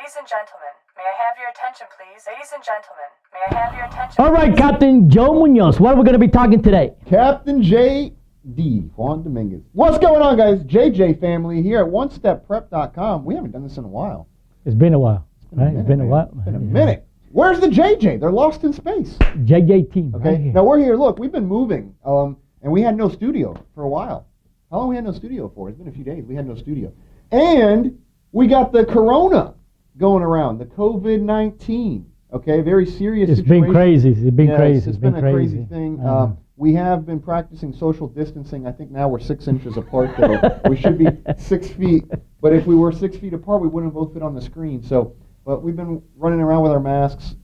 Ladies and gentlemen, may I have your attention, please? Ladies and gentlemen, may I have your attention, All right, please? Captain Joe Munoz, what are we going to be talking today? Captain J.D. Juan Dominguez. What's going on, guys? JJ family here at OneStepPrep.com. We haven't done this in a while. It's been a while. It's been a while. It's been a minute. Where's the JJ? They're lost in space. JJ team. Okay. Right here. Now we're here. Look, we've been moving, and we had no studio for a while. How long we had no studio for? It's been a few days. We had no studio, and we got the Corona going around, the COVID-19. Okay, very serious. It's situation. been crazy. It's been crazy. It's been a crazy thing. We have been practicing social distancing. I think now we're 6 inches apart, though. We should be 6 feet. But if we were 6 feet apart, we wouldn't both fit on the screen. So, but we've been running around with our masks,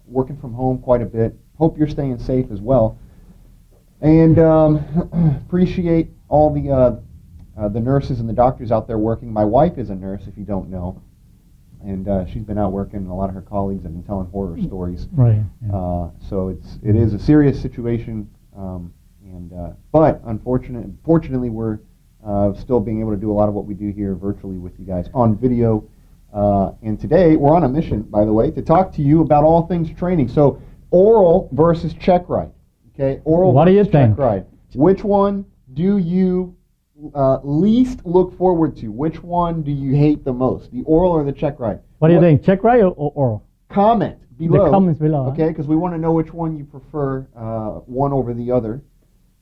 working from home quite a bit. Hope you're staying safe as well. And appreciate all the nurses and the doctors out there working. My wife is a nurse, if you don't know. And she's been out working, and a lot of her colleagues have been telling horror stories. Right. Yeah. So it is a serious situation, but fortunately, we're still being able to do a lot of what we do here virtually with you guys on video. And today we're on a mission, by the way, to talk to you about all things training. So oral versus Checkride. Okay, oral What do you versus think? Checkride. Which one do you least look forward to? Which one do you hate the most, the oral or the Checkride? What do you think, Checkride or oral? Comment below. The comments below. Okay, because we want to know which one you prefer, one over the other.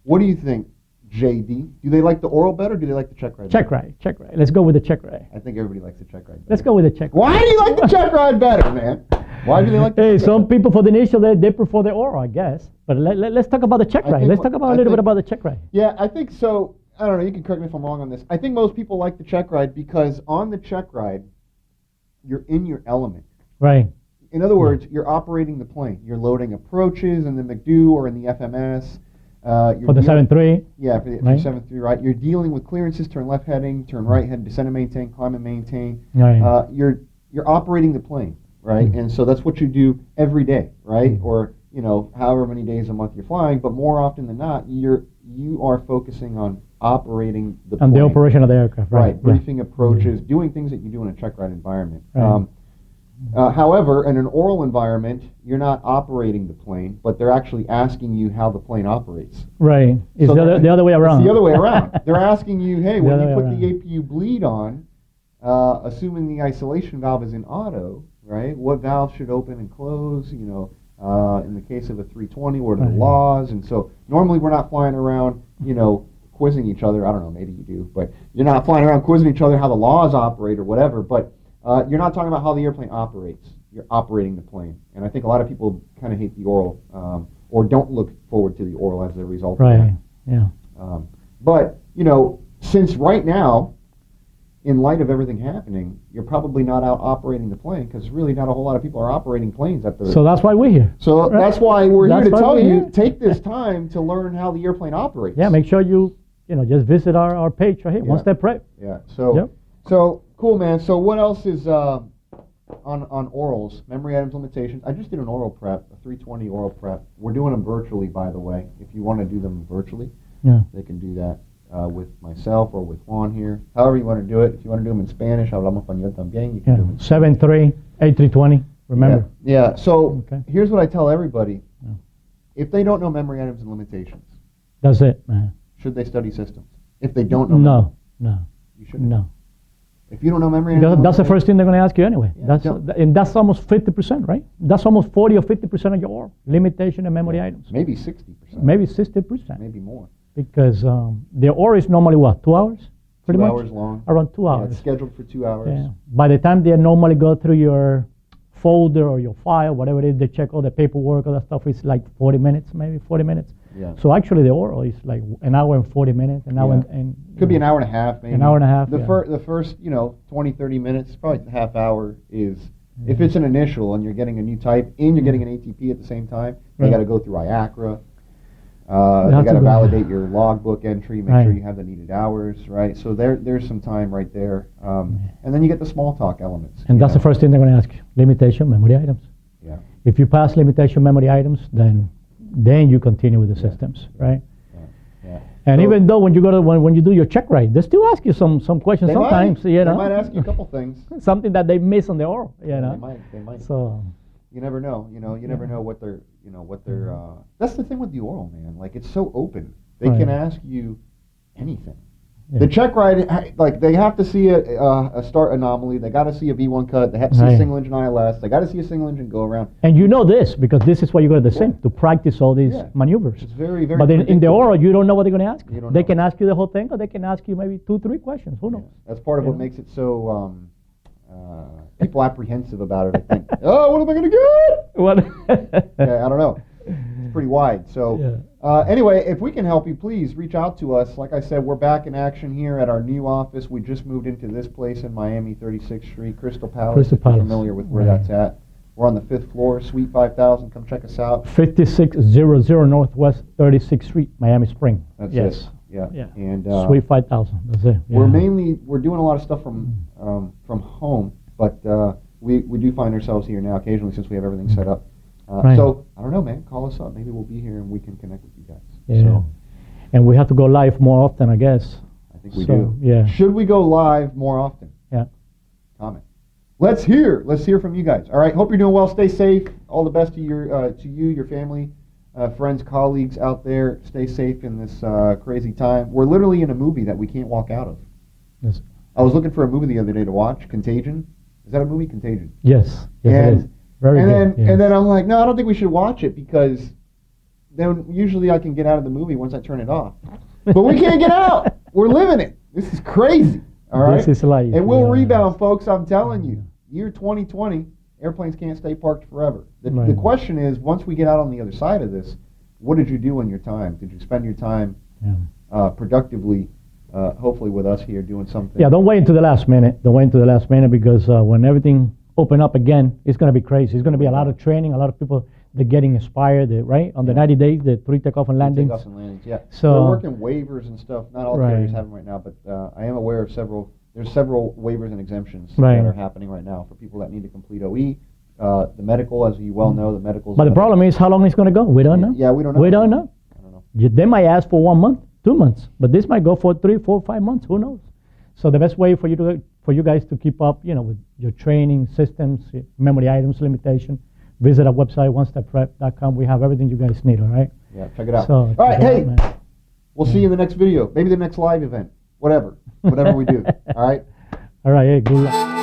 What do you think, JD? Do they like the oral better, or do they like the Checkride better? Checkride. Let's go with the Checkride. I think everybody likes the Checkride better. Let's go with the Checkride. Why do you like the Checkride better, man? Why do they like the Hey, Checkride some better? people for the initial, they prefer the oral, I guess. But let's talk about the Checkride. Let's talk about a little bit about the Checkride. Yeah, I think so. I don't know. You can correct me if I'm wrong on this. I think most people like the Checkride because on the Checkride, you're in your element. Right. In other words, you're operating the plane. You're loading approaches in the McDo or in the FMS. For the 7.3. Yeah, for the 7.3, right? You're dealing with clearances, turn left heading, turn right heading, descend and maintain, climb and maintain. Right. You're operating the plane, right? And so that's what you do every day, right? Or, however many days a month you're flying, but more often than not, you are focusing on operating the plane. And the operation of the aircraft, right? Right, briefing approaches, doing things that you do in a Checkride environment. Right. However, in an oral environment, you're not operating the plane, but they're actually asking you how the plane operates. Right. It's So the other way around. It's the other way around. They're asking you, hey, when other you way put the around. APU bleed on, assuming the isolation valve is in auto, right, what valve should open and close, in the case of a 320, what are the Right. laws? And so normally we're not flying around, quizzing each other. I don't know, maybe you do, but you're not flying around quizzing each other how the laws operate or whatever, but you're not talking about how the airplane operates. You're operating the plane. And I think a lot of people kind of hate the oral or don't look forward to the oral as a result of Right. that. Yeah. But, since right now, in light of everything happening, you're probably not out operating the plane because really not a whole lot of people are operating planes at the... So that's why we're here. So right? that's why we're That's here to why tell we're you, here. take this time to learn how the airplane operates. Yeah, make sure you just visit our page right here, Yeah. One Step Prep. Yeah. So, Yep. so cool, man. So what else is on orals? Memory items limitations. I just did an oral prep, a 320 oral prep. We're doing them virtually, by the way. If you want to do them virtually, Yeah. they can do that with myself or with Juan here. However you want to do it. If you want to do them in Spanish, hablamos español también. You can Yeah. do them in 7.3, A320. Remember. Yeah. So Okay. here's what I tell everybody. Yeah. If they don't know memory items and limitations, That's it, man. should they study systems? If they don't know No. you shouldn't. No. If you don't know memory items Because and that's the limitations, first thing they're going to ask you anyway. Yeah. And that's almost 50%, right? That's almost 40 or 50% of your oral limitation and memory items. maybe 60%. Maybe 60%. Maybe more. Because the oral is normally what, 2 hours? Pretty 2 much? hours long. Around 2 Yeah, hours. it's scheduled for 2 hours. Yeah. By the time they normally go through your folder or your file, whatever it is, they check all the paperwork, all that stuff, it's like 40 minutes, maybe 40 minutes. Yeah. So actually the oral is like an hour and 40 minutes, an hour Yeah. and Could be an hour and a half, maybe. An hour and a half, The, yeah. the first, 20, 30 minutes, probably a half hour is, if it's an initial and you're getting a new type and you're getting an ATP at the same time, they Right. got to go through IACRA. They have got to to go- validate your logbook entry, make sure Right. you have the needed hours, right? So there's some time right there. And then you get the small talk elements. And you that's know? the first thing they're going to ask you, limitation memory items. Yeah. If you pass limitation memory items, then you continue with the systems, right? Yeah. And So- even though when you go to when you do your check ride, they still ask you some questions They sometimes. might, You they know, might ask you a couple things. something that they miss on the oral. You know, They might. so You never know. You never know what they're. That's the thing with the oral, man. Like it's so open. They can Right. ask you anything. Yeah. The check ride, like they have to see a start anomaly. They got to see a V1 cut. They have to see a Right. single engine ILS. They got to see a single engine go around. and you know this because this is why you go to the sim Yeah. to practice all these Yeah. maneuvers. It's very, very. But in the predictable. oral, you don't know what they're going to ask. You don't They know. can ask you the whole thing, or they can ask you maybe 2-3 questions. Who Yeah. knows? That's part of You what know? makes it so people apprehensive about it. I think. Oh, what am I going to get? What? Yeah, I don't know. It's pretty wide. So, anyway, if we can help you, please reach out to us. Like I said, we're back in action here at our new office. We just moved into this place in Miami, 36th Street, Crystal Palace. Crystal if you're Palace. familiar with where Right. that's at. We're on the 5th floor, Suite 5000. Come check us out. 5600 Northwest 36th Street, Miami Spring. That's yes. it. Yeah. Yeah. And Suite 5000. That's it. we're Yeah. we're doing a lot of stuff from home, but we do find ourselves here now occasionally since we have everything set up. Right. So I don't know, man. Call us up. Maybe we'll be here and we can connect with you guys. Yeah. So And we have to go live more often, I guess. I think we So, do. yeah. Should we go live more often? Yeah. Comment. Let's hear from you guys. All right. Hope you're doing well. Stay safe. All the best to your family, friends, colleagues out there. Stay safe in this crazy time. We're literally in a movie that we can't walk out of. Yes. I was looking for a movie the other day to watch. Contagion. Is that a movie? Contagion. Yes. Yes, it is. Very good. And then I'm like, no, I don't think we should watch it because then usually I can get out of the movie once I turn it off. But we can't get out. We're living it. This is crazy. All right. This is life. And we'll yeah. rebound, folks. I'm telling you. Year 2020, airplanes can't stay parked forever. The Right. question is, once we get out on the other side of this, what did you do in your time? Did you spend your time Yeah. productively, hopefully with us here doing something? Yeah, don't wait until the last minute. Don't wait until the last minute because when everything open up again, it's going to be crazy. It's going to be a lot of training, a lot of people they're getting inspired, right? On the Yeah. 90 days, the 3 takeoff and landings. Takeoffs and landings, yeah. So- we're working waivers and stuff. Not all Right. carriers have them right now, but I am aware of several. There's several waivers and exemptions Right. that are happening right now for people that need to complete OE. The medical, as you well know, the medical. But the problem is how long it's going to go. We don't know. Yeah, we don't know. We don't know. I don't know. They might ask for 1 month, 2 months, but this might go for 3, 4, 5 months. Who knows? So the best way for you guys to keep up, with your training systems, memory items limitation, visit our website onestepprep.com. We have everything you guys need. All right. Yeah, check it out. So, All right, check it hey, out, man. we'll see you in the next video. Maybe the next live event. Whatever we do. All right. All right. Hey, good luck.